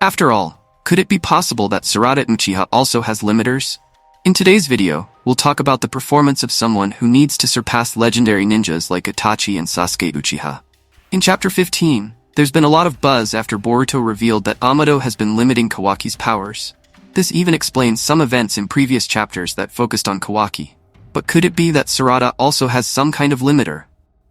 After all, could it be possible that Sarada Uchiha also has limiters? In today's video, we'll talk about the performance of someone who needs to surpass legendary ninjas like Itachi and Sasuke Uchiha. In Chapter 15, there's been a lot of buzz after Boruto revealed that Amado has been limiting Kawaki's powers. This even explains some events in previous chapters that focused on Kawaki. But could it be that Sarada also has some kind of limiter?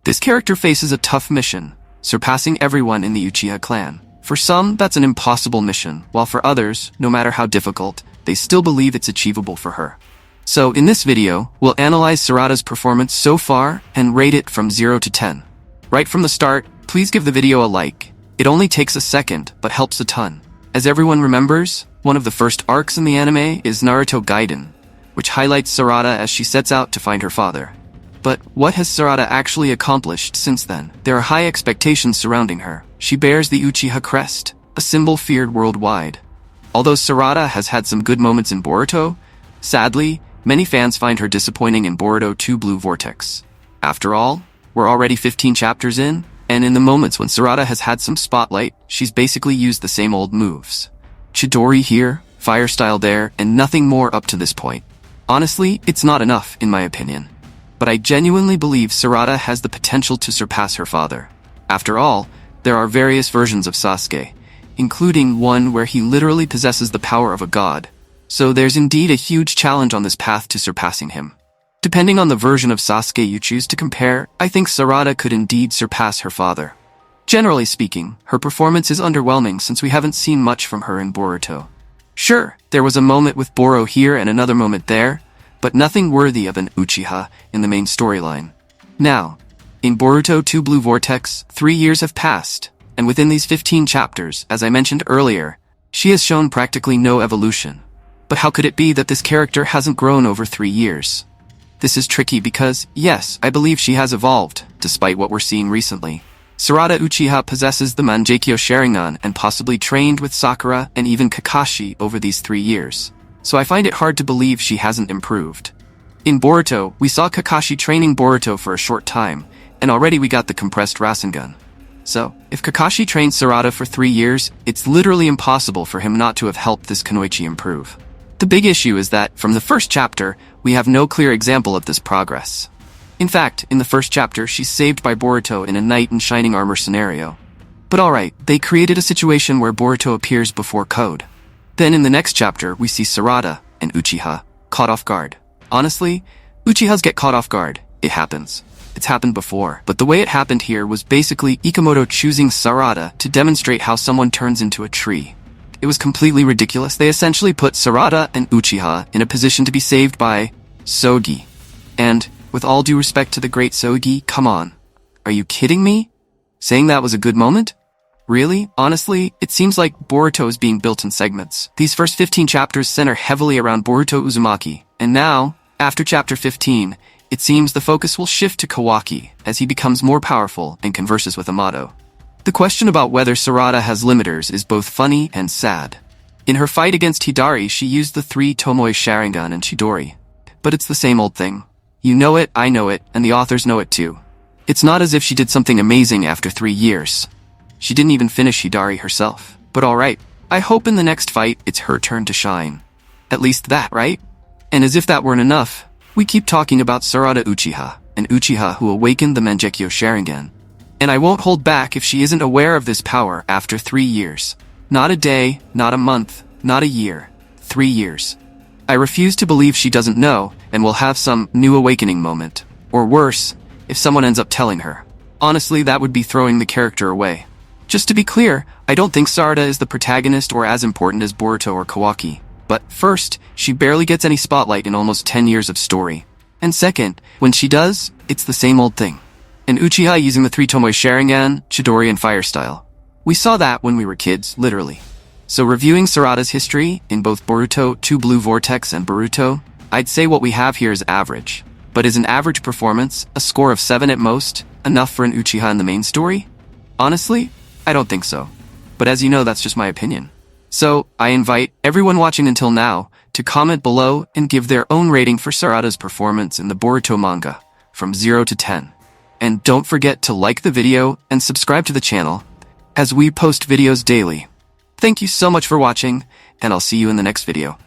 This character faces a tough mission, surpassing everyone in the Uchiha clan. For some, that's an impossible mission, while for others, no matter how difficult, they still believe it's achievable for her. So in this video, we'll analyze Sarada's performance so far and rate it from 0 to 10. Right from the start, please give the video a like. It only takes a second, but helps a ton. As everyone remembers, one of the first arcs in the anime is Naruto Gaiden, which highlights Sarada as she sets out to find her father. But what has Sarada actually accomplished since then? There are high expectations surrounding her. She bears the Uchiha crest, a symbol feared worldwide. Although Sarada has had some good moments in Boruto, sadly, many fans find her disappointing in Boruto 2 Blue Vortex. After all, we're already 15 chapters in, and in the moments when Sarada has had some spotlight, she's basically used the same old moves. Chidori here, fire style there, and nothing more up to this point. Honestly, it's not enough, in my opinion. But I genuinely believe Sarada has the potential to surpass her father. After all, there are various versions of Sasuke, including one where he literally possesses the power of a god. So there's indeed a huge challenge on this path to surpassing him. Depending on the version of Sasuke you choose to compare, I think Sarada could indeed surpass her father. Generally speaking, her performance is underwhelming since we haven't seen much from her in Boruto. Sure, there was a moment with Boro here and another moment there, but nothing worthy of an Uchiha in the main storyline. Now, in Boruto 2 Blue Vortex, 3 years have passed, and within these 15 chapters, as I mentioned earlier, she has shown practically no evolution. But how could it be that this character hasn't grown over 3 years? This is tricky because, yes, I believe she has evolved, despite what we're seeing recently. Sarada Uchiha possesses the Mangekyo Sharingan and possibly trained with Sakura and even Kakashi over these 3 years. So I find it hard to believe she hasn't improved. In Boruto, we saw Kakashi training Boruto for a short time, and already we got the compressed Rasengan. So, if Kakashi trained Sarada for 3 years, it's literally impossible for him not to have helped this Kunoichi improve. The big issue is that, from the first chapter, we have no clear example of this progress. In fact, in the first chapter, she's saved by Boruto in a knight in shining armor scenario. But alright, they created a situation where Boruto appears before Code. Then in the next chapter, we see Sarada and Uchiha caught off guard. Honestly, Uchihas get caught off guard. It happens. It's happened before. But the way it happened here was basically Ikemoto choosing Sarada to demonstrate how someone turns into a tree. It was completely ridiculous. They essentially put Sarada and Uchiha in a position to be saved by Sogi. And, with all due respect to the great Sogi, come on. Are you kidding me? Saying that was a good moment? Really? Honestly, it seems like Boruto is being built in segments. These first 15 chapters center heavily around Boruto Uzumaki, and now, after chapter 15, it seems the focus will shift to Kawaki as he becomes more powerful and converses with Amado. The question about whether Sarada has limiters is both funny and sad. In her fight against Hidari, she used the 3 Tomoe Sharingan and Chidori. But it's the same old thing. You know it, I know it, and the authors know it too. It's not as if she did something amazing after 3 years. She didn't even finish Hidari herself. But alright, I hope in the next fight it's her turn to shine. At least that, right? And as if that weren't enough, we keep talking about Sarada Uchiha, an Uchiha who awakened the Mangekyo Sharingan. And I won't hold back if she isn't aware of this power after 3 years. Not a day, not a month, not a year. 3 years. I refuse to believe she doesn't know and will have some new awakening moment. Or worse, if someone ends up telling her. Honestly, that would be throwing the character away. Just to be clear, I don't think Sarada is the protagonist or as important as Boruto or Kawaki. But first, she barely gets any spotlight in almost 10 years of story. And second, when she does, it's the same old thing. An Uchiha using the 3 Tomoe Sharingan, Chidori, and Fire Style. We saw that when we were kids, literally. So reviewing Sarada's history in both Boruto 2 Blue Vortex and Boruto, I'd say what we have here is average. But is an average performance, a score of 7 at most, enough for an Uchiha in the main story? Honestly, I don't think so. But as you know, that's just my opinion. So, I invite everyone watching until now to comment below and give their own rating for Sarada's performance in the Boruto manga, from 0 to 10. And don't forget to like the video and subscribe to the channel, as we post videos daily. Thank you so much for watching, and I'll see you in the next video.